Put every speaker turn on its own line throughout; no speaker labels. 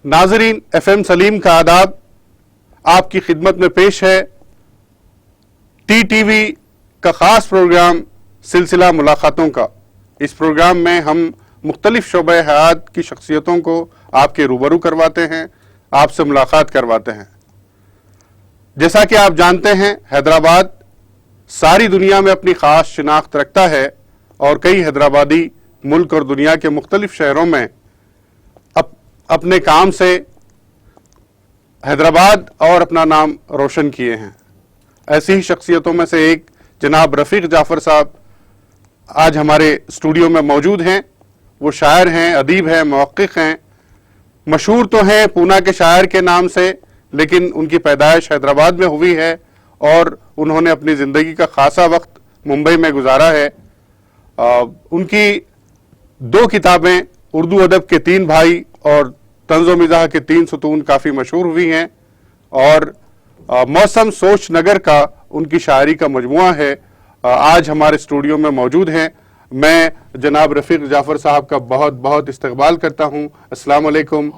नाजरीन, FM सलीम का आदाब। आपकी खिदमत में पेश है TTV का खास प्रोग्राम सिलसिला मुलाकातों का। इस प्रोग्राम में हम मुख्तलिफ शोबे हयात की शख्सियतों को आपके रूबरू करवाते हैं, आपसे मुलाकात करवाते हैं। जैसा कि आप जानते हैं, हैदराबाद सारी दुनिया में अपनी खास शिनाख्त रखता है और कई हैदराबादी मुल्क और दुनिया के मुख्तलिफ शहरों में अपने काम से हैदराबाद और अपना नाम रोशन किए हैं। ऐसी ही शख्सियतों में से एक जनाब रफ़ीक जाफ़र साहब आज हमारे स्टूडियो में मौजूद हैं। वो शायर हैं, अदीब हैं, मुहक्किक हैं। मशहूर तो हैं पूना के शायर के नाम से, लेकिन उनकी पैदाइश हैदराबाद में हुई है और उन्होंने अपनी ज़िंदगी का खासा वक्त मुंबई में गुजारा है। उनकी 2 किताबें उर्दू अदब के 3 भाई और तंज़ो मिज़ाह के 3 सुतून काफ़ी मशहूर हुई हैं और मौसम सोच नगर का उनकी शायरी का मजमुआ है। आज हमारे स्टूडियो में मौजूद हैं। मैं जनाब रफ़ीक जाफ़र साहब का बहुत बहुत इस्तकबाल करता हूँ। अस्सलाम वालेकुम।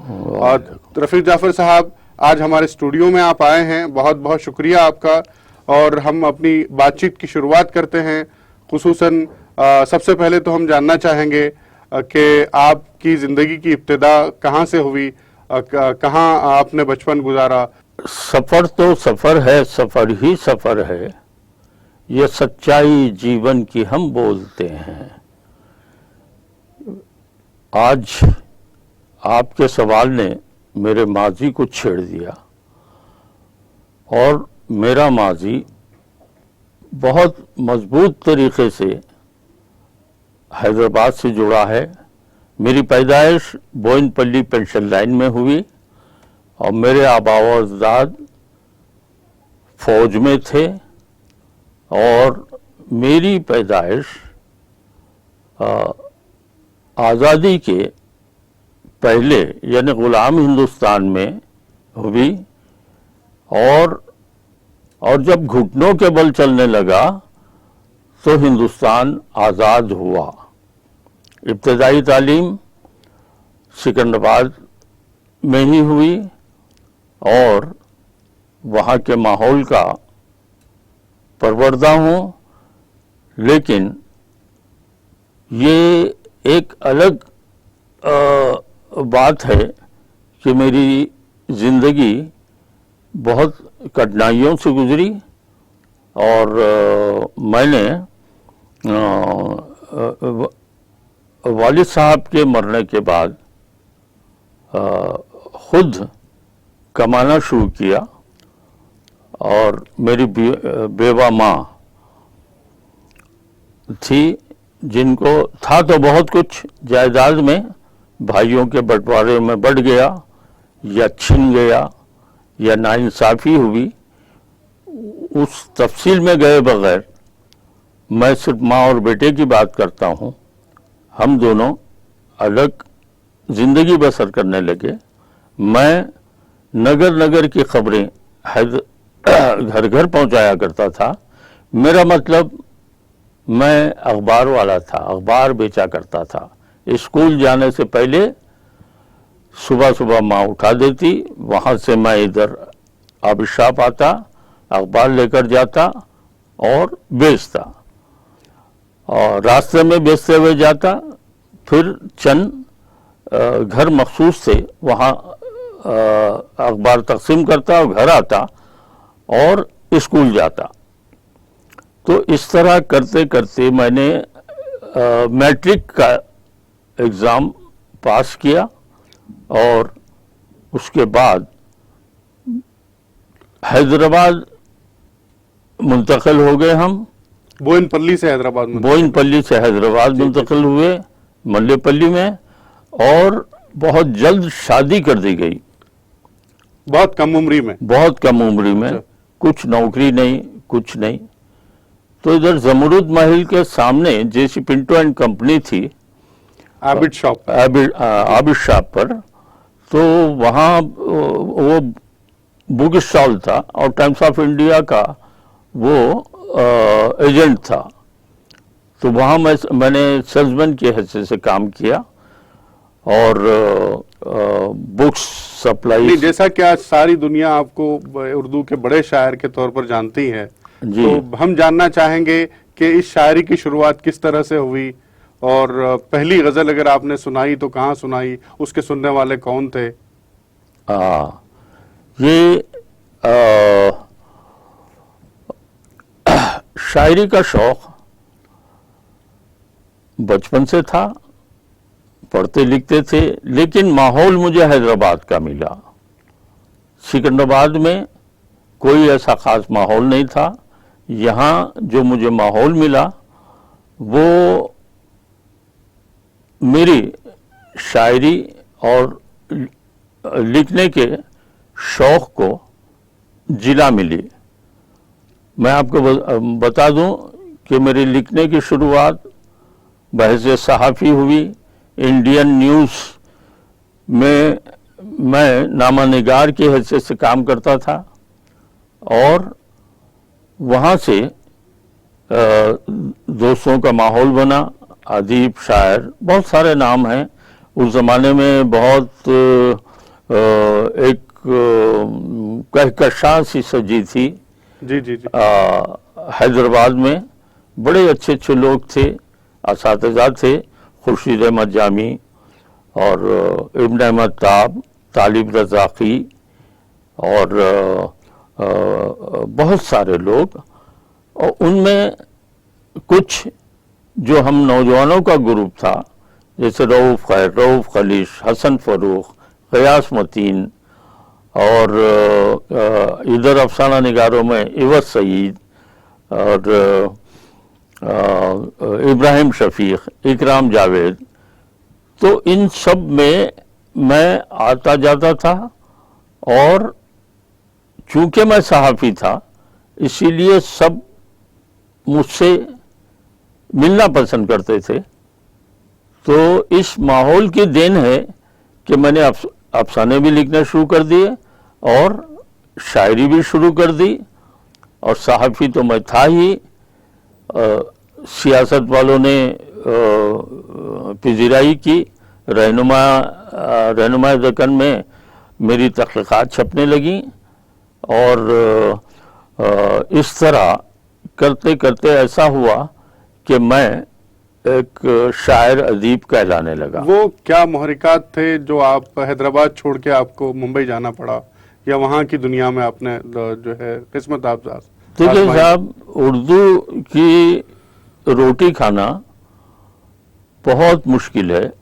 रफ़ीक जाफ़र साहब, आज हमारे स्टूडियो में आप आए हैं, बहुत बहुत शुक्रिया आपका। और हम अपनी बातचीत की शुरुआत करते हैं। खुसूसन सबसे पहले तो हम जानना चाहेंगे कि आपकी ज़िंदगी की इब्तिदा कहाँ से हुई, कहाँ आपने बचपन गुजारा?
सफ़र तो सफ़र है, सफ़र ही सफ़र है, ये सच्चाई जीवन की हम बोलते हैं। आज आपके सवाल ने मेरे माजी को छेड़ दिया और मेरा माजी बहुत मजबूत तरीके से हैदराबाद से जुड़ा है। मेरी पैदाइश बोयनपल्ली पेंशन लाइन में हुई और मेरे आबा व अजदाद फौज में थे और मेरी पैदाइश आज़ादी के पहले यानी ग़ुलाम हिंदुस्तान में हुई और जब घुटनों के बल चलने लगा तो हिंदुस्तान आज़ाद हुआ। इब्तदाई तालीम सिकंदराबाद में ही हुई और वहाँ के माहौल का परवरदा हूँ, लेकिन ये एक अलग बात है कि मेरी ज़िंदगी बहुत कठिनाइयों से गुजरी और मैंने वालिद साहब के मरने के बाद खुद कमाना शुरू किया और मेरी बेवा माँ थी, जिनको था तो बहुत कुछ, जायदाद में भाइयों के बंटवारे में बढ़ गया या छिन गया या नाइंसाफ़ी हुई। उस तफसील में गए बगैर मैं सिर्फ माँ और बेटे की बात करता हूँ। हम दोनों अलग ज़िंदगी बसर करने लगे। मैं नगर नगर की खबरें घर घर पहुँचाया करता था। मेरा मतलब मैं अखबार वाला था, अखबार बेचा करता था। स्कूल जाने से पहले सुबह सुबह माँ उठा देती, वहाँ से मैं इधर आबिशाप आता, अखबार लेकर जाता और बेचता और रास्ते में बेचते हुए जाता। फिर चंद घर मखसूस थे, वहाँ अखबार तकसीम करता और घर आता और स्कूल जाता। तो इस तरह करते करते मैंने मैट्रिक का एग्ज़ाम पास किया और उसके बाद हैदराबाद मुंतकिल हो गए। हम
बोयनपल्ली से हैदराबाद
मुंतकिल हुए मल्लेपल्ली में और बहुत जल्द शादी कर दी गई।
बहुत कम उम्री में
अच्छा। कुछ नौकरी नहीं, कुछ नहीं। तो इधर जमरूद महल के सामने जेसी पिंटो एंड कंपनी थी,
आबिद
शॉप पर। तो वहाँ वो बुक स्टॉल था और टाइम्स ऑफ इंडिया का वो एजेंट था। तो वहाँ मैंने सेल्समैन की हैसियत से काम किया और बुक्स सप्लाई।
नहीं, जैसा कि आज सारी दुनिया आपको उर्दू के बड़े शायर के तौर पर जानती है,
जी।
तो हम जानना चाहेंगे कि इस शायरी की शुरुआत किस तरह से हुई, और पहली गजल अगर आपने सुनाई तो कहाँ सुनाई, उसके सुनने वाले कौन थे?
ये शायरी का शौक बचपन से था, पढ़ते लिखते थे, लेकिन माहौल मुझे हैदराबाद का मिला। सिकंदराबाद में कोई ऐसा खास माहौल नहीं था। यहाँ जो मुझे माहौल मिला वो मेरी शायरी और लिखने के शौक को जिला मिली। मैं आपको बता दूं कि मेरे लिखने की शुरुआत बहस सहाफ़ी हुई। इंडियन न्यूज़ में मैं नामानिगार की हैसियत से काम करता था, और वहाँ से दोस्तों का माहौल बना। अदीब, शायर, बहुत सारे नाम हैं। उस ज़माने में बहुत एक कहकशां सी सजी थी।
जी जी जी।
हैदराबाद में बड़े अच्छे अच्छे लोग थे, असातिज़ा थे। खुर्शीद अहमद जामी और इब्न अहमद ताब, तालिब रज़ाक़ी और बहुत सारे लोग। और उनमें कुछ जो हम नौजवानों का ग्रुप था, जैसे रऊफ़ खैर, रऊफ़ खलीश, हसन फ़रूख, क़यास मतीन, और इधर अफसाना निगारों में इवज़ सईद और इब्राहिम शफीक, इकराम जावेद, तो इन सब में मैं आता जाता था। और चूंकि मैं सहाफ़ी था, इसीलिए सब मुझसे मिलना पसंद करते थे। तो इस माहौल की देन है कि मैंने अफसाने भी लिखना शुरू कर दिए और शायरी भी शुरू कर दी। और सहाफ़ी तो मैं था ही। सियासत वालों ने पिज़िराई की। रहनुमा दक्कन में मेरी तख्लीक़ात छपने लगी, और इस तरह करते करते ऐसा हुआ कि मैं एक शायर अदीब कहलाने लगा।
वो क्या मुहर्रिकात थे जो आप हैदराबाद छोड़ के आपको मुंबई जाना पड़ा, या वहाँ की दुनिया में आपने जो है किस्मत आज़माई?
देखिए साहब, उर्दू की रोटी खाना बहुत मुश्किल है,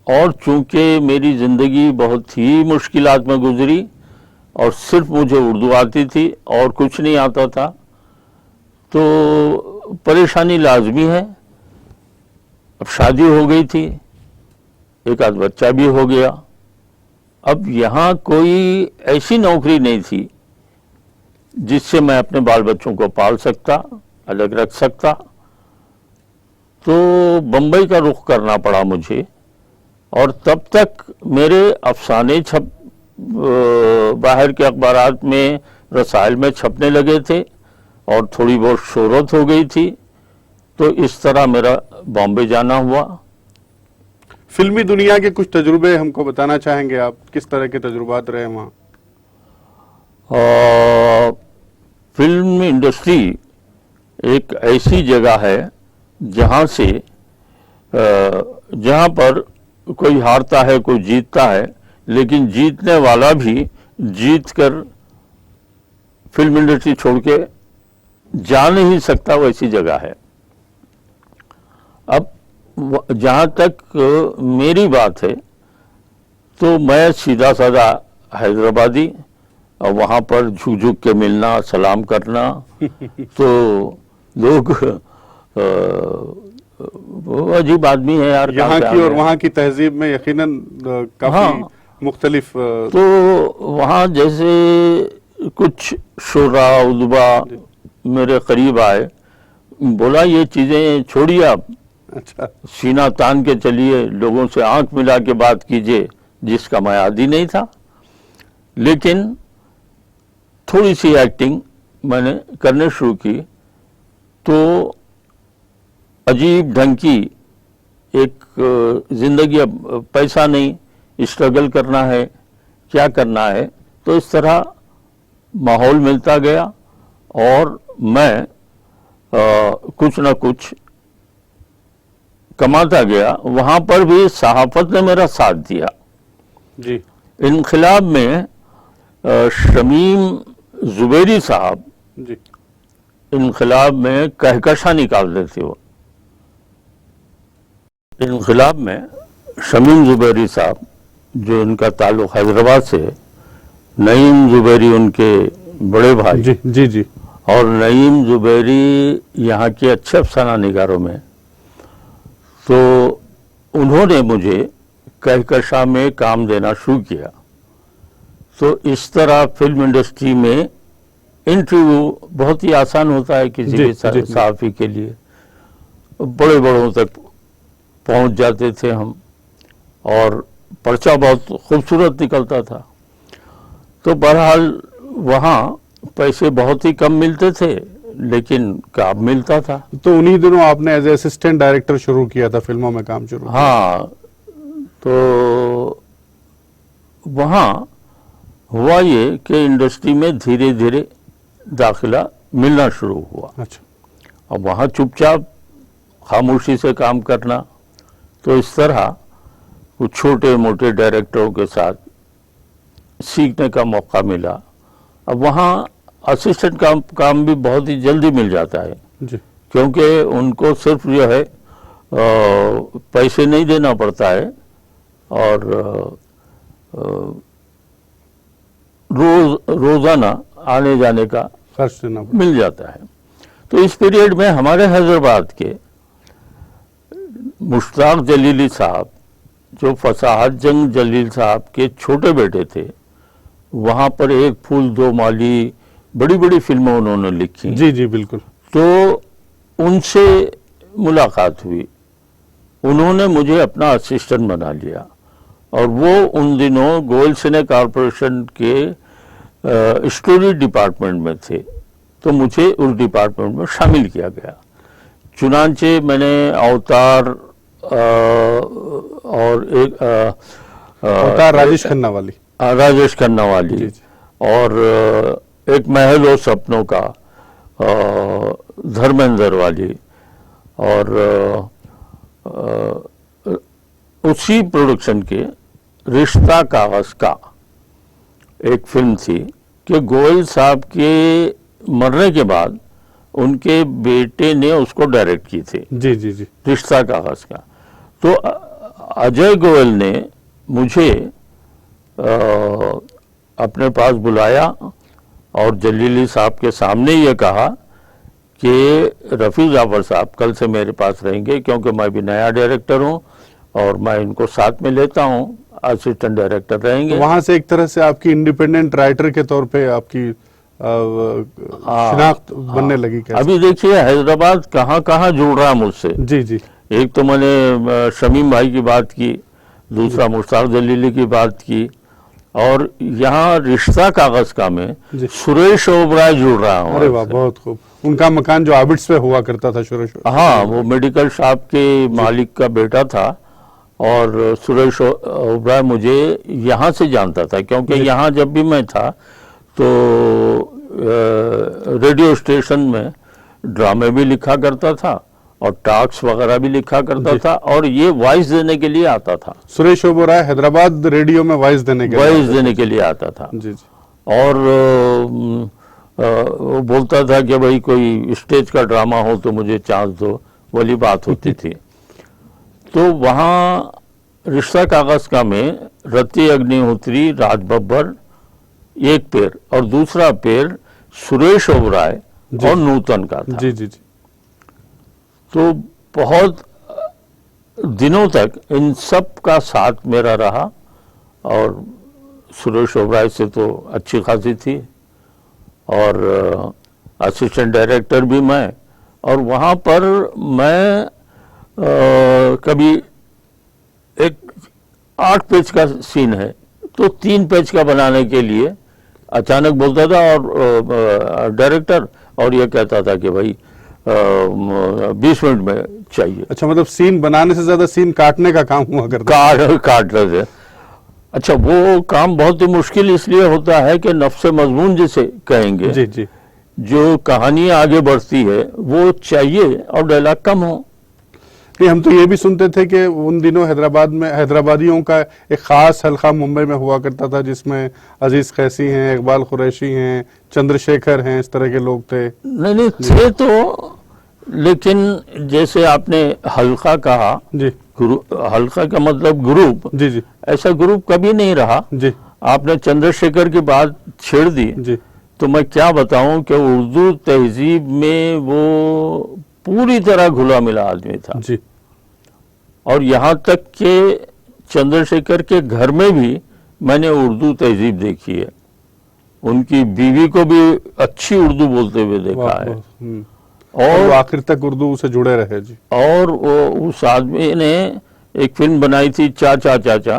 और चूंकि मेरी ज़िंदगी बहुत ही मुश्किलात में गुजरी और सिर्फ मुझे उर्दू आती थी और कुछ नहीं आता था, तो परेशानी लाजमी है। अब शादी हो गई थी, एक आध बच्चा भी हो गया। अब यहाँ कोई ऐसी नौकरी नहीं थी जिससे मैं अपने बाल बच्चों को पाल सकता, अलग रख सकता। तो बम्बई का रुख करना पड़ा मुझे, और तब तक मेरे अफसाने बाहर के अखबारात में, रसायल में छपने लगे थे, और थोड़ी बहुत शोहरत हो गई थी। तो इस तरह मेरा बॉम्बे जाना हुआ।
फिल्मी दुनिया के कुछ तजुर्बे हमको बताना चाहेंगे आप? किस तरह के तजुर्बात रहे वहाँ?
फिल्म इंडस्ट्री एक ऐसी जगह है जहाँ से जहाँ पर कोई हारता है, कोई जीतता है, लेकिन जीतने वाला भी जीत कर फिल्म इंडस्ट्री छोड़ के जा नहीं सकता, वैसी जगह है। अब जहाँ तक मेरी बात है, तो मैं सीधा साधा हैदराबादी, और वहाँ पर झुक झुक के मिलना, सलाम करना, तो लोग वो अजीब आदमी है यार।
यहाँ की और वहाँ की तहजीब में यकीनन काफी मुख्तलिफ।
तो वहाँ जैसे कुछ शोरा उदबा मेरे करीब आए, बोला ये चीजें छोड़िए आप,
अच्छा,
सीना तान के चलिए, लोगों से आंख मिला के बात कीजिए, जिसका मैं आदी नहीं था। लेकिन थोड़ी सी एक्टिंग मैंने करने शुरू की, तो अजीब ढंग की एक जिंदगी। अब पैसा नहीं, स्ट्रगल करना है, क्या करना है। तो इस तरह माहौल मिलता गया और मैं कुछ ना कुछ कमाता गया। वहां पर भी सहाफत ने मेरा साथ दिया।
जी
इनकलाब में शमीम जुबैरी साहब
जी
इनकलाब में कहकशा निकालते थे। वो इनकलाब में शमीम जुबैरी साहब, जो इनका ताल्लुक हैदराबाद से, नईम जुबैरी उनके बड़े भाई,
जी जी जी
और नईम जुबैरी यहाँ के अच्छे अफसाना निगारों में, तो उन्होंने मुझे कहकशा में काम देना शुरू किया। तो इस तरह फिल्म इंडस्ट्री में इंटरव्यू बहुत ही आसान होता है किसी
जी,
भी
जी, जी।
सहाफ़ी के लिए। बड़े बड़ों तक पहुंच जाते थे हम और पर्चा बहुत खूबसूरत निकलता था। तो बहरहाल वहाँ पैसे बहुत ही कम मिलते थे, लेकिन काम मिलता था।
तो उन्हीं दिनों आपने एज असिस्टेंट डायरेक्टर शुरू किया था, फिल्मों में काम शुरू किया।
हाँ, तो वहाँ हुआ ये कि इंडस्ट्री में धीरे धीरे दाखिला मिलना शुरू हुआ।
अच्छा
अब वहाँ चुपचाप खामोशी से काम करना। तो इस तरह कुछ छोटे मोटे डायरेक्टरों के साथ सीखने का मौका मिला। अब वहाँ असिस्टेंट काम भी बहुत ही जल्दी मिल जाता है,
जी
क्योंकि उनको सिर्फ जो है पैसे नहीं देना पड़ता है और रोजाना आने जाने का
खर्च देना पड़ा।
मिल जाता है। तो इस पीरियड में हमारे हैदराबाद के मुश्ताक जलीली साहब, जो फसाहत जंग जलील साहब के छोटे बेटे थे, वहाँ पर एक फूल दो माली बड़ी बड़ी फिल्में उन्होंने लिखी।
जी जी बिल्कुल।
तो उनसे मुलाकात हुई, उन्होंने मुझे अपना असिस्टेंट बना लिया और वो उन दिनों गोयल सिने कॉरपोरेशन के स्टोरी डिपार्टमेंट में थे। तो मुझे उस डिपार्टमेंट में शामिल किया गया। चुनांचे मैंने अवतार और एक
अवतार राजेश खन्ना वाली।
राजेश खन्ना वाली
जी, जी।
और एक महल और सपनों का धर्मेंद्र वाली, और उसी प्रोडक्शन के रिश्ता कागज का एक फिल्म थी कि गोयल साहब के मरने के बाद उनके बेटे ने उसको डायरेक्ट की थी।
जी जी जी
रिश्ता कागज का। तो अजय गोयल ने मुझे अपने पास बुलाया और जलीली साहब के सामने ये कहा कि रफ़ी जाफर साहब कल से मेरे पास रहेंगे, क्योंकि मैं भी नया डायरेक्टर हूँ और मैं इनको साथ में लेता हूँ, असिस्टेंट डायरेक्टर रहेंगे।
तो वहां से एक तरह से आपकी इंडिपेंडेंट राइटर के तौर पे आपकी शिनाख्त बनने लगी। कैसे?
अभी देखिए हैदराबाद कहाँ कहाँ जुड़ रहा है मुझसे।
जी जी
एक तो मैंने शमीम भाई की बात की, दूसरा मुश्ताक जलीली की बात की, और यहाँ रिश्ता कागज का में
जी।
सुरेश ओबराय जुड़ रहा हूँ।
अरे वाह, बहुत खूब। उनका मकान जो आबिड्स पे हुआ करता था, सुरेश।
हाँ, वो मेडिकल शॉप के मालिक का बेटा था और सुरेश ओबराय मुझे यहाँ से जानता था, क्योंकि यहाँ जब भी मैं था तो रेडियो स्टेशन में ड्रामे भी लिखा करता था और टॉक्स वगैरह भी लिखा करता था, और ये वॉइस देने के लिए आता था।
सुरेश ओबराय हैदराबाद रेडियो में वॉइस देने के लिए
आता था।
जी जी
और वो बोलता था कि भाई कोई स्टेज का ड्रामा हो तो मुझे चांस दो, वाली बात होती थी। तो वहाँ रिश्ता कागज का में रति अग्निहोत्री, राज बब्बर एक पैर और दूसरा पैर सुरेश ओबराय और नूतन का था।
जी जी जी
तो बहुत दिनों तक इन सब का साथ मेरा रहा, और सुरेश ओबराय से तो अच्छी खासी थी, और असिस्टेंट डायरेक्टर भी मैं। और वहाँ पर मैं कभी एक 8 पेज का सीन है तो 3 पेज का बनाने के लिए अचानक बोलता था और डायरेक्टर, और ये कहता था कि भाई 20 मिनट में चाहिए।
अच्छा, मतलब सीन बनाने से ज्यादा सीन काटने का काम हुआ करता।
काट रहे थे। अच्छा, वो काम बहुत ही मुश्किल इसलिए होता है कि नफ्स मजमून जिसे कहेंगे,
जी जी।
जो कहानी आगे बढ़ती है वो चाहिए और डायलॉग कम हो।
नहीं, हम तो ये भी सुनते थे कि उन दिनों हैदराबाद में हैदराबादियों का एक खास हल्का मुंबई में हुआ करता था, जिसमें अजीज कैसी हैं, इकबाल कुरैशी हैं, चंद्रशेखर हैं, इस तरह के लोग थे।
नहीं नहीं थे तो, लेकिन जैसे आपने हल्का कहा,
जी
हल्का का मतलब ग्रुप,
जी जी
ऐसा ग्रुप कभी नहीं रहा।
जी
आपने चंद्रशेखर की बात छेड़ दी,
जी
तो मैं क्या बताऊं कि उर्दू तहजीब में वो पूरी तरह घुला मिला आदमी था।
जी
और यहाँ तक कि चंद्रशेखर के घर में भी मैंने उर्दू तहजीब देखी है। उनकी बीवी को भी अच्छी उर्दू बोलते हुए देखा
वाह,
है।
वाह, और वो
और
आखिर तक उर्दू से जुड़े रहे। जी
और वो उस आदमी ने एक फिल्म बनाई थी चा चा चाचा,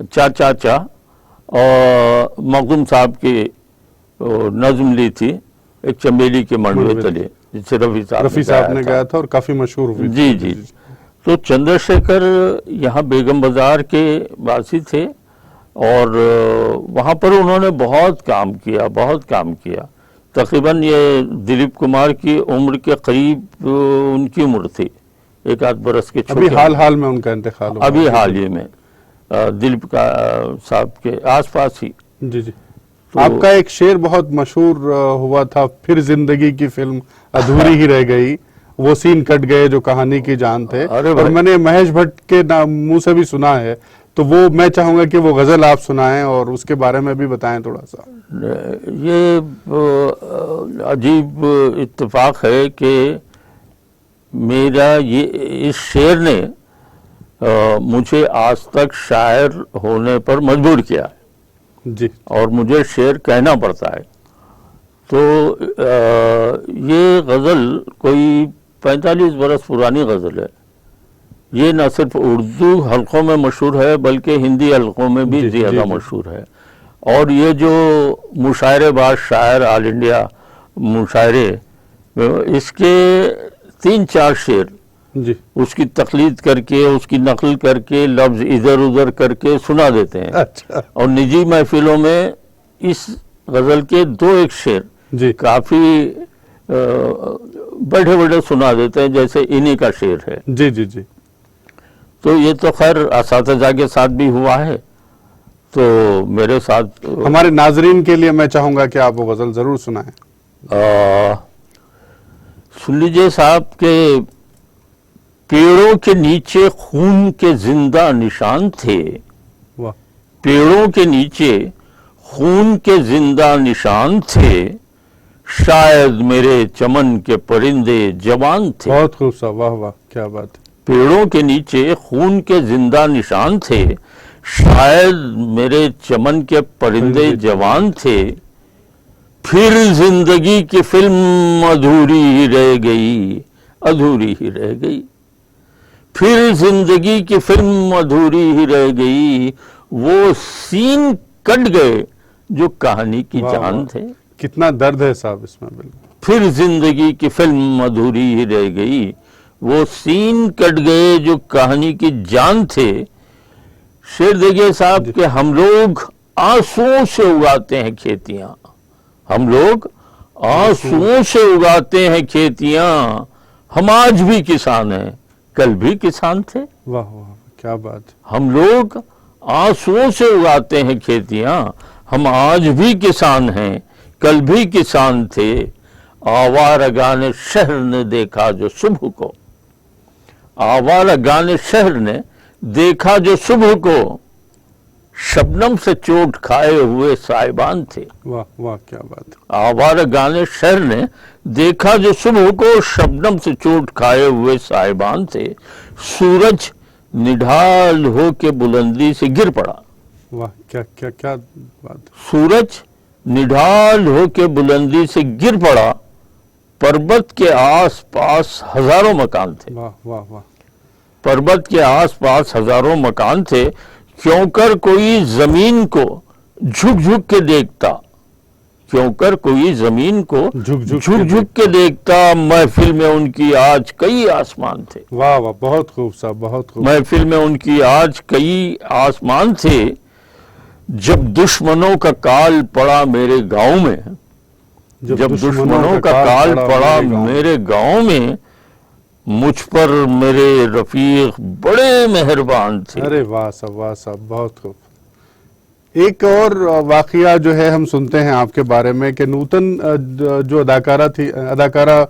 चा चा चा, और मखदूम साहब की नज्म ली थी, एक चमेली के मंडवे तले, जिसे रफी साहब
ने गाया था और काफी मशहूर हुई।
जी जी। तो चंद्रशेखर यहाँ बेगम बाजार के वासी थे और वहाँ पर उन्होंने बहुत काम किया, बहुत काम किया। तकरीबन ये दिलीप कुमार की उम्र के करीब उनकी उम्र थी, एक आध बरस के
अभी हाल में उनका इंतकाल हुआ।
अभी हाल ही में दिलीप का साहब के आसपास ही।
जी जी। तो आपका एक शेर बहुत मशहूर हुआ था, फिर जिंदगी की फिल्म अधूरी ही रह गई, वो सीन कट गए जो कहानी की जान थे। और मैंने महेश भट्ट के मुंह से भी सुना है, तो वो मैं चाहूंगा कि वो गजल आप सुनाएं और उसके बारे में भी बताएं थोड़ा सा।
ये अजीब इत्तेफाक है कि मेरा ये इस शेर ने मुझे आज तक शायर होने पर मजबूर किया है
जी। और
मुझे शेर कहना पड़ता है। तो ये गज़ल कोई 45 बरस पुरानी गज़ल है। ये न सिर्फ उर्दू हलकों में मशहूर है बल्कि हिंदी हलकों में भी ज़्यादा मशहूर है। और ये जो मुशायरेबाज शायर ऑल इंडिया मुशायरे, इसके 3-4 शेर
जी
उसकी तकलीद करके, उसकी नकल करके, लफ्ज इधर उधर करके सुना देते हैं।
अच्छा।
और निजी महफिलों में इस गज़ल के 2-1 शेर
जी
काफ़ी बड़े बड़े सुना देते हैं, जैसे इन्हीं का शेर है।
जी जी जी।
तो ये तो खैर असातिज़ा के साथ भी हुआ है, तो मेरे साथ
हमारे नाजरीन के लिए मैं चाहूंगा कि आप वो गज़ल ज़रूर सुनाएं।
सुन लीजिए साहब के पेड़ों के नीचे खून के जिंदा निशान थे।
वाह।
पेड़ों के नीचे खून के जिंदा निशान थे, शायद मेरे चमन के परिंदे जवान थे।
बहुत खूबसूरत, वाह वाह, क्या बात है।
पेड़ों के नीचे खून के जिंदा निशान थे, शायद मेरे चमन के परिंदे जवान थे। फिर जिंदगी की फिल्म अधूरी ही रह गई, अधूरी ही रह गई। फिर जिंदगी की फिल्म अधूरी ही रह गई, वो सीन कट गए जो कहानी की जान थे।
कितना दर्द है साहब इसमें। बिल्कुल।
फिर जिंदगी की फिल्म अधूरी ही रह गई, वो सीन कट गए जो कहानी की जान थे। शेर देखिए साहब कि हम लोग आंसुओं से उगाते हैं खेतियां, हम लोग आंसुओं से उगाते हैं खेतियां, हम आज भी किसान हैं, कल भी किसान थे।
वाह वाह, क्या बात।
हम लोग आंसुओं से उगाते हैं खेतियां, हम आज भी किसान हैं, कल भी किसान थे। आवारगाने शहर ने देखा जो सुबह को, आवारगाने शहर ने देखा जो सुबह को, शबनम से चोट खाए हुए साहिबान थे।
वाह वाह, क्या बात।
आवारगाने शहर ने देखा जो सुबह को, शबनम से चोट खाए हुए साहिबान थे। सूरज निढाल हो के बुलंदी से गिर पड़ा।
वाह, क्या क्या क्या बात।
सूरज निढाल हो के बुलंदी से गिर पड़ा, पर्वत के आसपास हजारों मकान थे।
वाह वाह वाह।
पर्वत के आसपास हजारों मकान थे, क्योंकर कोई जमीन को झुक झुक के देखता, क्योंकर कोई जमीन को झुक झुक के देखता। महफिल में उनकी आज कई आसमान थे।
वाह वाह, बहुत खूब साहब, बहुत खूब।
महफिल में उनकी आज कई आसमान थे। जब दुश्मनों का काल पड़ा मेरे गांव में, जब दुश्मनों का काल पड़ा मेरे गांव में, मुझ पर मेरे रफीक बड़े मेहरबान थे।
अरे वाह साहब, बहुत खूब। एक और वाकया जो है हम सुनते हैं आपके बारे में कि नूतन जो अदाकारा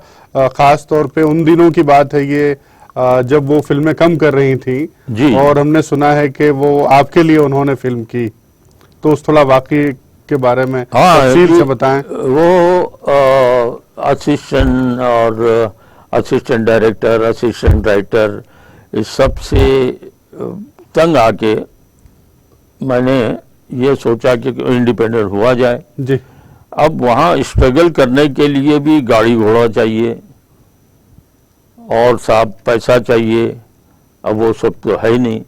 खास तौर पे उन दिनों की बात है ये, जब वो फिल्में कम कर रही थी
जी।
और हमने सुना है कि वो आपके लिए उन्होंने फिल्म की, तो उस थोड़ा वाकई के बारे में तफसील से बताएं।
वो असिस्टेंट और असिस्टेंट डायरेक्टर, असिस्टेंट राइटर, इस सब से तंग आके मैंने ये सोचा कि इंडिपेंडेंट हुआ जाए
जी।
अब वहाँ स्ट्रगल करने के लिए भी गाड़ी घोड़ा चाहिए और साहब पैसा चाहिए, अब वो सब तो है ही नहीं,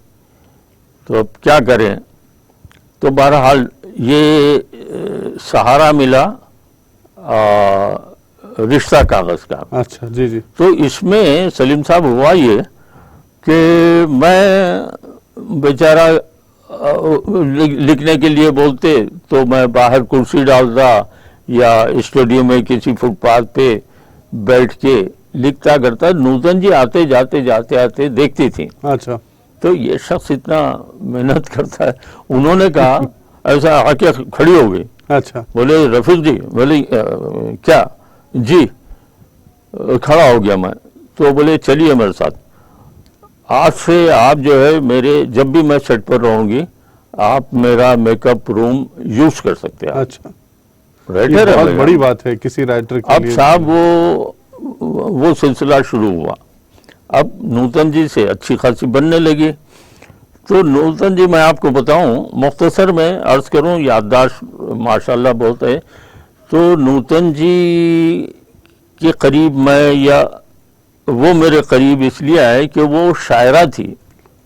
तो अब क्या करें। तो बहरहाल ये सहारा मिला रिश्ता कागज का।
अच्छा जी जी।
तो इसमें सलीम साहब हुआ ये कि मैं बेचारा लिखने के लिए बोलते तो मैं बाहर कुर्सी डालता या स्टूडियो में किसी फुटपाथ पे बैठ के लिखता करता। नूतन जी आते जाते देखती थी।
अच्छा।
तो ये शख्स इतना मेहनत करता है, उन्होंने कहा ऐसा आके खड़ी हो गई।
अच्छा।
बोले रफीक जी, बोले क्या जी, खड़ा हो गया मैं। तो बोले चलिए मेरे साथ, आज से आप जो है मेरे, जब भी मैं सेट पर रहूंगी आप मेरा मेकअप रूम यूज कर सकते हैं।
अच्छा,
राइटर
ये
है
बहुत बड़ी बात है किसी राइटर के
अब
लिए।
साहब वो सिलसिला शुरू हुआ। अब नूतन जी से अच्छी खासी बनने लगी। तो नूतन जी, मैं आपको बताऊं, मुख्तसर में अर्ज करूं, याददाश्त माशाल्लाह बहुत है। तो नूतन जी के करीब मैं, या वो मेरे करीब इसलिए आए कि वो शायरा थी।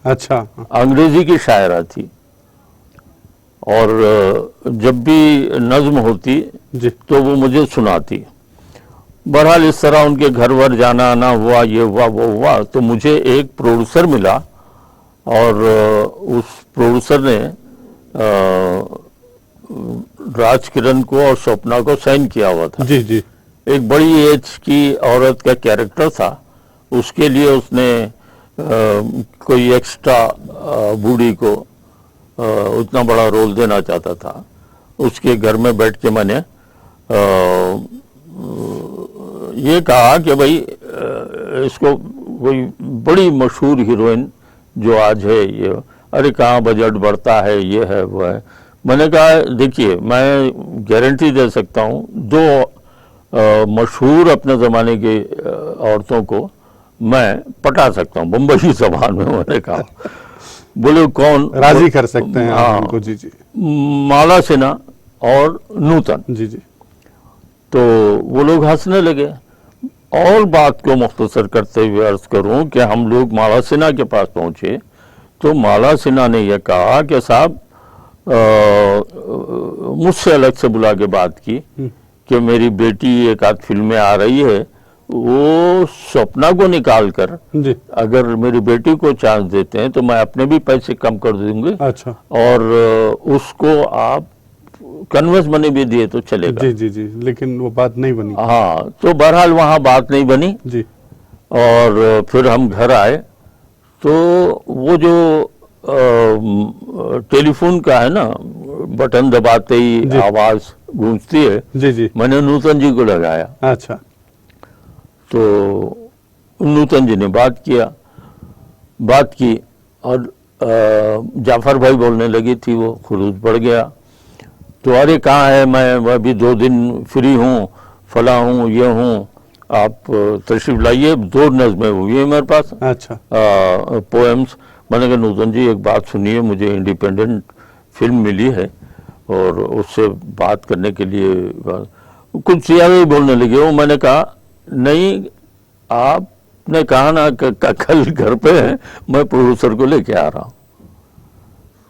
अच्छा।
अंग्रेजी की शायरा थी, और जब भी नज्म होती
जी।
तो वो मुझे सुनाती। बहरहाल इस तरह उनके घर वर जाना आना हुआ, ये हुआ वो हुआ। तो मुझे एक प्रोड्यूसर मिला और उस प्रोड्यूसर ने राज किरण को और स्वप्ना को साइन किया हुआ था।
जी जी।
एक बड़ी एज की औरत का कैरेक्टर था, उसके लिए उसने कोई एक्स्ट्रा बूढ़ी को उतना बड़ा रोल देना चाहता था। उसके घर में बैठ के मैंने ये कहा कि भाई इसको कोई बड़ी मशहूर हीरोइन जो आज है ये, अरे कहाँ बजट बढ़ता है, ये है वो है। मैंने कहा देखिए, मैं गारंटी दे सकता हूँ, दो मशहूर अपने ज़माने की औरतों को मैं पटा सकता हूँ बम्बई ज़बान में। मैंने कहा, बोले कौन
राजी कर सकते हैं
हाँ,
आप उनको? जी जी।
माला सिन्हा और नूतन।
जी जी।
तो वो लोग हंसने लगे। और बात को मुख्तसर करते हुए अर्ज करूं कि हम लोग माला सिन्हा के पास पहुंचे तो माला सिन्हा ने यह कहा कि साहब मुझसे अलग से बुला के बात की कि मेरी बेटी एक आध फिल्म में आ रही है, वो स्वप्ना को निकाल कर
जी।
अगर मेरी बेटी को चांस देते हैं तो मैं अपने भी पैसे कम कर दूंगी।
अच्छा।
और उसको आप कन्वेंस मनी भी दिए तो चलेगा।
जी जी जी। लेकिन वो बात नहीं बनी।
हाँ, तो बहरहाल वहाँ बात नहीं बनी।
जी।
और फिर हम घर आए तो वो जो टेलीफोन का है ना, बटन दबाते ही आवाज गूंजती है।
जी जी।
मैंने नूतन जी को लगाया।
अच्छा।
तो नूतन जी ने बात की और जाफर भाई बोलने लगी थी, वो खुरूज पड़ गया। तो अरे कहाँ है, मैं अभी 2 दिन फ्री हूँ, फला हूँ, ये हूँ, आप तशरीफ लाइए। 2 नज़में हुई है मेरे पास।
अच्छा।
पोएम्स। मैंने कहा नूतन जी एक बात सुनिए, मुझे इंडिपेंडेंट फिल्म मिली है और उससे बात करने के लिए कुछ ज़्यादा ही बोलने लगे वो। मैंने कहा नहीं, आपने कहा ना कल घर पे है, मैं प्रोड्यूसर को लेके आ रहा हूँ।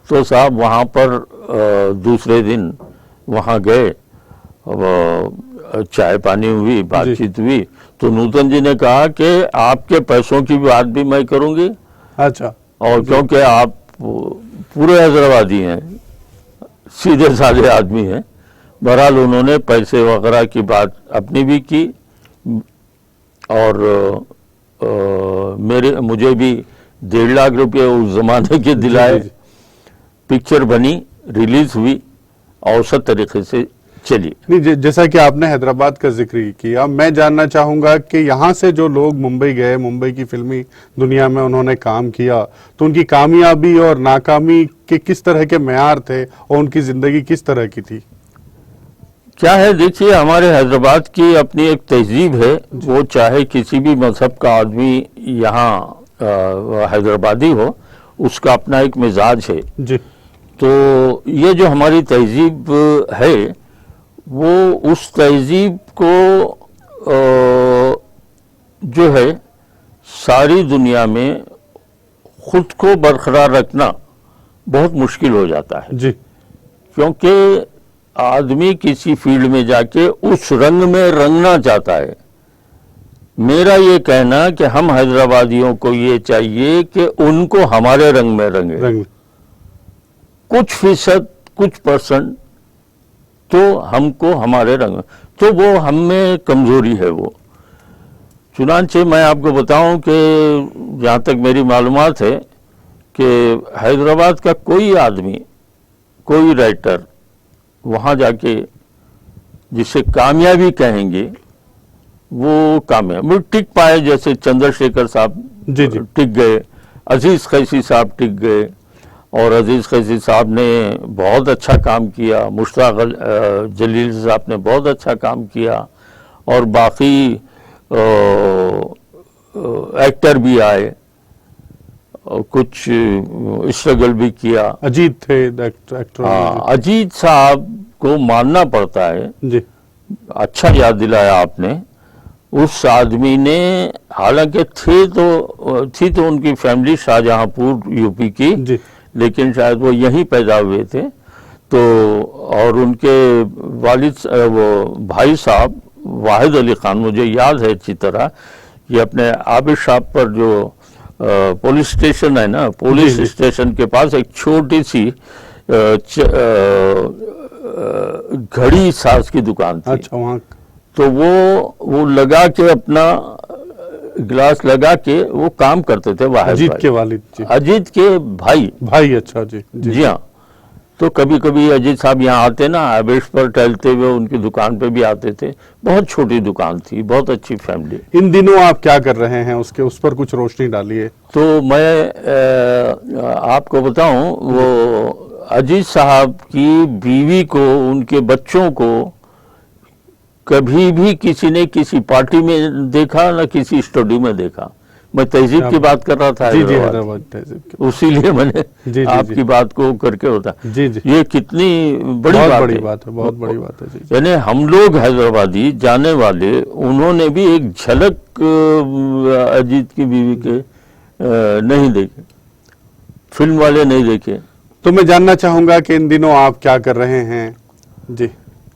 तो साहब वहाँ पर दूसरे दिन वहाँ गए, चाय पानी हुई, बातचीत हुई। तो नूतन जी ने कहा कि आपके पैसों की बात भी मैं करूँगी।
अच्छा।
और क्योंकि आप पूरे हैदराबादी हैं, सीधे साधे आदमी हैं। बहरहाल उन्होंने पैसे वगैरह की बात अपनी भी की और मुझे भी 1.5 लाख रुपए उस जमाने के दिलाए।
जी।
पिक्चर बनी, रिलीज हुई, औसत तरीके से चली।
नहीं, जैसा कि आपने हैदराबाद का जिक्र किया, मैं जानना चाहूंगा कि यहाँ से जो लोग मुंबई गए, मुंबई की फिल्मी दुनिया में उन्होंने काम किया, तो उनकी कामयाबी और नाकामी के किस तरह के मेयार थे और उनकी जिंदगी किस तरह की थी?
क्या है, देखिए, हमारे हैदराबाद की अपनी एक तहजीब है। वो चाहे किसी भी मजहब का आदमी यहाँ हैदराबादी हो, उसका अपना एक मिजाज है
जी।
तो ये जो हमारी तहजीब है, वो उस तहजीब को जो है सारी दुनिया में खुद को बरकरार रखना बहुत मुश्किल हो जाता है।
जी।
क्योंकि आदमी किसी फील्ड में जाके उस रंग में रंगना चाहता है। मेरा ये कहना कि हम हैदराबादियों को ये चाहिए कि उनको हमारे रंग में रंगे। कुछ फीसद, कुछ परसेंट तो हमको हमारे रंग में, तो वो हम में कमजोरी है वो। चुनांचे मैं आपको बताऊं कि जहाँ तक मेरी मालूमात है कि हैदराबाद का कोई आदमी, कोई राइटर वहाँ जाके जिसे कामयाबी कहेंगे वो कामयाब वो टिक पाए। जैसे चंद्रशेखर साहब
जी जी।
टिक गए, अजीज कैसी साहब टिक गए, और अजीज कैसी साहब ने बहुत अच्छा काम किया, मुश्ताक जलील साहब ने बहुत अच्छा काम किया, और बाकी एक्टर भी आए और कुछ स्ट्रगल भी किया।
अजीत थे एक्टर।
हाँ, अजीत साहब को मानना पड़ता है
जी।
अच्छा याद दिलाया आपने। उस आदमी ने, हालांकि थी तो उनकी फैमिली शाहजहांपुर यूपी की
जी।
लेकिन शायद वो यहीं पैदा हुए थे। तो और उनके वालिद वो भाई साहब वाहिद अली खान, मुझे याद है अच्छी तरह, ये अपने आबिद साहब पर जो पुलिस स्टेशन है ना, पुलिस स्टेशन के पास एक छोटी सी घड़ी साज की दुकान थी।
अच्छा, वहाँ
तो वो लगा के अपना गिलास लगा के वो काम करते थे। वाहिद
अजीत
भाई,
के वालिद जी।
अजीत के भाई।
अच्छा जी।
जी हाँ। तो कभी कभी अजीत साहब यहाँ आते ना, आवेश पर टहलते हुए उनकी दुकान पे भी आते थे। बहुत छोटी दुकान थी, बहुत अच्छी फैमिली।
इन दिनों आप क्या कर रहे हैं, उस पर कुछ रोशनी डालिए।
तो मैं आपको बताऊं, वो अजीत साहब की बीवी को, उनके बच्चों को कभी भी किसी ने किसी पार्टी में देखा ना किसी स्टडी में देखा। मैं तहजीब की बात कर रहा था।
जी जी, हैदराबाद तहजीब की।
उसीलिए मैंने
जी,
आपकी बात को करके होता।
जी जी।
ये कितनी बड़ी
बहुत
बात
बड़ी
है।
बात है, बहुत बड़ी बात है जी।
यानी हम लोग हैदराबादी जाने वाले, उन्होंने भी एक झलक अजीत की बीवी के नहीं देखे, फिल्म वाले नहीं देखे।
तो मैं जानना चाहूंगा कि इन दिनों आप क्या कर रहे हैं? जी।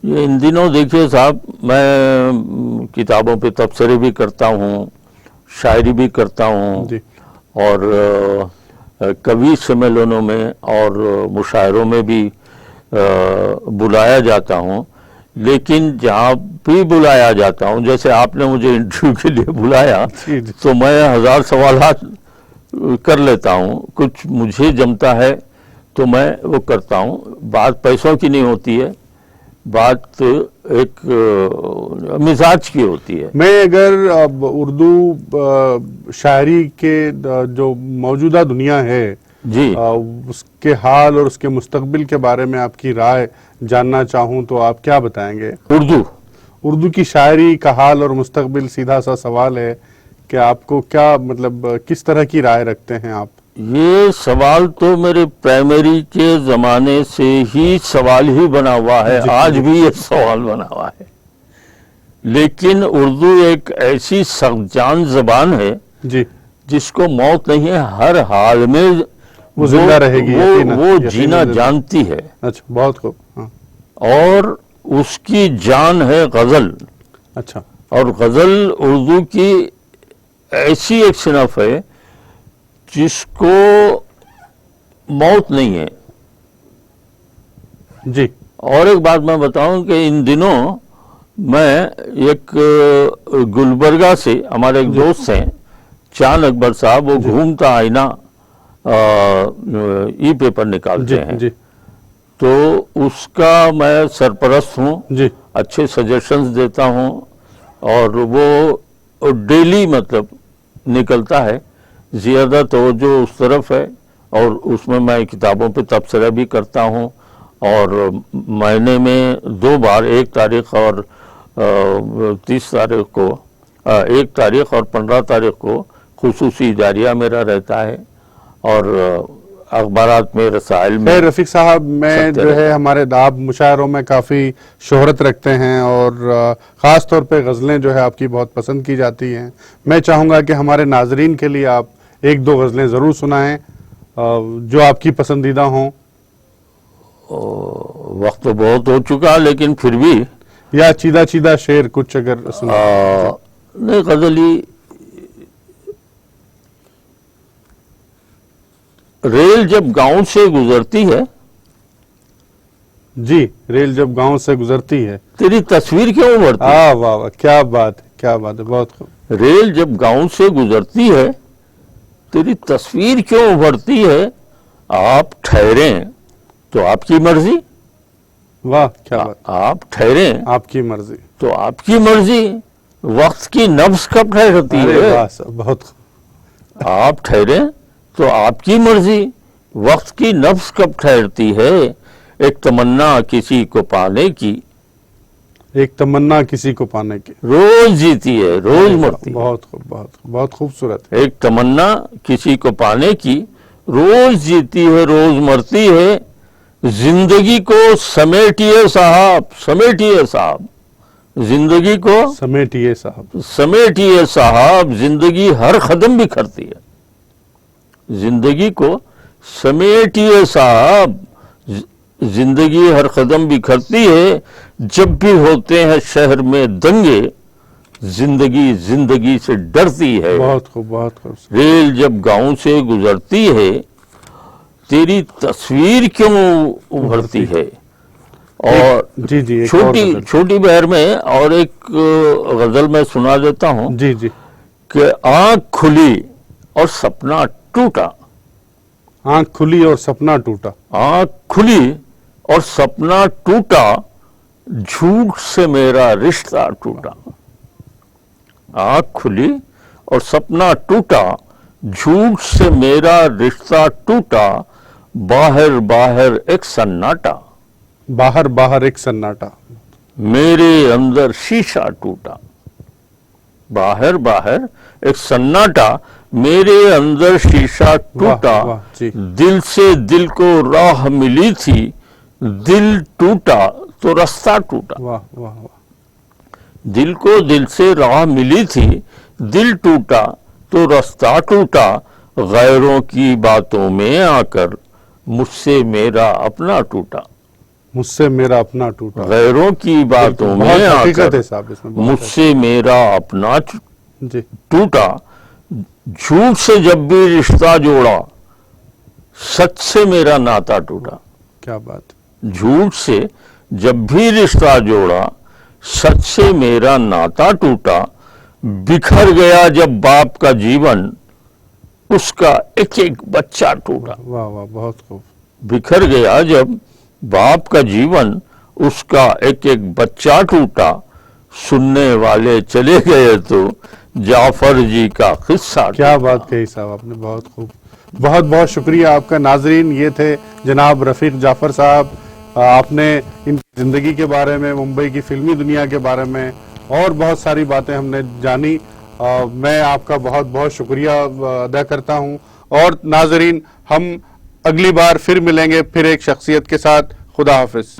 ये इन दिनों देखिए साहब, मैं किताबों पे तबसरे भी करता हूँ, शायरी भी करता हूँ, और कवि सम्मेलनों में और मुशायरों में भी बुलाया जाता हूँ। लेकिन जहाँ भी बुलाया जाता हूँ, जैसे आपने मुझे इंटरव्यू के लिए बुलाया, तो मैं 1000 सवालात कर लेता हूँ। कुछ मुझे जमता है तो मैं वो करता हूँ। बात पैसों की नहीं होती है, बात एक मिजाज की होती है।
मैं अगर अब उर्दू शायरी के जो मौजूदा दुनिया है
जी,
उसके हाल और उसके मुस्तकबिल के बारे में आपकी राय जानना चाहूं तो आप क्या बताएंगे? उर्दू की शायरी का हाल और मुस्तकबिल, सीधा सा सवाल है कि आपको क्या, मतलब किस तरह की राय रखते हैं आप?
ये सवाल तो मेरे प्राइमरी के जमाने से ही सवाल ही बना हुआ है, आज भी ये सवाल बना हुआ है। लेकिन उर्दू एक ऐसी सख्तजान जबान है जी, जिसको मौत नहीं है, हर हाल में
वो जिंदा रहेगी,
वो जीना जानती है।
अच्छा, बहुत खूब। हाँ।
और उसकी जान है गजल।
अच्छा।
और गजल उर्दू की ऐसी एक सिनफ है जिसको मौत नहीं है।
जी
और एक बात मैं बताऊं कि इन दिनों मैं एक गुलबर्गा से हमारे एक दोस्त हैं चांद अकबर साहब, वो घूमता आईना ई पेपर निकालते हैं
जी
तो उसका मैं सरपरस्त हूँ,
जी
अच्छे सजेशंस देता हूँ और वो डेली मतलब निकलता है, ज़्यादा तवज्जो उस तरफ है और उसमें मैं किताबों पे तबसरा भी करता हूँ और महीने में 2 बार 1 तारीख और 30 तारीख को 1 तारीख और 15 तारीख को खुसूसी जारिया मेरा रहता है और अखबारात में रसाइल में।
रफीक साहब, मैं
सबसे
जो है हमारे आप मुशायरों में काफ़ी शोहरत रखते हैं और ख़ास तौर पे गज़लें जो है आपकी बहुत पसंद की जाती हैं। मैं चाहूँगा कि हमारे नाजरीन के लिए आप 1-2 गज़लें ज़रूर सुनाएं जो आपकी पसंदीदा हों।
वक्त तो बहुत हो चुका लेकिन फिर भी
या चीदा चीदा शेर कुछ अगर सुना।
नहीं, गज़ली रेल जब गांव से गुजरती है,
जी, रेल जब गांव से गुजरती है
तेरी तस्वीर क्यों उभरती है?
वाह वाह, क्या बात है, क्या बात है, बहुत खूब।
रेल जब गांव से गुजरती है तेरी तस्वीर क्यों उभरती है, आप ठहरे तो आपकी मर्जी।
वाह, क्या बात,
आप ठहरे
आपकी मर्जी।
तो आपकी मर्जी। वक्त की नब्ज कब ठहरती
अरे
है?
वाह साहब, बहुत खूब।
आप ठहरे तो आपकी मर्जी। वक्त की नब्ज कब ठहरती है, एक तमन्ना किसी को पाने की,
एक तमन्ना किसी को पाने की,
रोज जीती है रोज मरती है।
बहुत खूब, बहुत बहुत खूबसूरत।
एक तमन्ना किसी को पाने की, रोज जीती है रोज मरती है। जिंदगी को समेटिए साहब, समेटिए साहब, जिंदगी को
समेटिए साहब,
समेटिए साहब, जिंदगी हर कदम बिखरती है। जिंदगी को समेटिए साहब, जिंदगी हर कदम बिखरती है। जब भी होते हैं शहर में दंगे, जिंदगी जिंदगी से डरती है।
बहुत खूब, बहुत खूब।
रेल जब गांव से गुजरती है तेरी तस्वीर क्यों उभरती है। और
जी जी, एक और
छोटी
गज़ल।
छोटी बहर में और एक गजल मैं सुना देता हूं
जी जी।
कि आंख खुली और सपना टूटा।
आंख खुली और सपना टूटा।
आंख खुली और सपना टूटा, झूठ से मेरा रिश्ता टूटा। आंख खुली और सपना टूटा, झूठ से मेरा रिश्ता टूटा। बाहर बाहर एक सन्नाटा,
बाहर बाहर एक सन्नाटा,
मेरे अंदर शीशा टूटा। बाहर बाहर एक सन्नाटा, मेरे अंदर शीशा टूटा।
वाह, जी।
दिल से दिल को राह मिली थी, दिल टूटा तो रास्ता टूटा।
वाह वाह वाह।
दिल को दिल से राह मिली थी, दिल टूटा तो रास्ता टूटा। गैरों की बातों में आकर मुझसे मेरा अपना टूटा।
मुझसे मेरा अपना टूटा।
गैरों की बातों
बहुत
में
हकीकत है
आकर
साहब इसमें, बहुत
मुझसे मेरा अपना
जी।
टूटा। झूठ से जब भी रिश्ता जोड़ा, सच से मेरा नाता टूटा।
क्या बात।
झूठ से जब भी रिश्ता जोड़ा, सच से मेरा नाता टूटा। बिखर गया जब बाप का जीवन, उसका एक एक बच्चा टूटा।
वाह वाह, बहुत खूब।
बिखर गया जब बाप का जीवन, उसका एक एक बच्चा टूटा। सुनने वाले चले गए तो जाफर जी का किस्सा।
क्या बात कही साहब आपने, बहुत खूब। बहुत बहुत शुक्रिया आपका। नाजरीन, ये थे जनाब रफीक जाफर साहब। आपने इनकी ज़िंदगी के बारे में, मुंबई की फिल्मी दुनिया के बारे में और बहुत सारी बातें हमने जानी। मैं आपका बहुत बहुत शुक्रिया अदा करता हूं। और नाजरीन, हम अगली बार फिर मिलेंगे, फिर एक शख्सियत के साथ। खुदा हाफिज।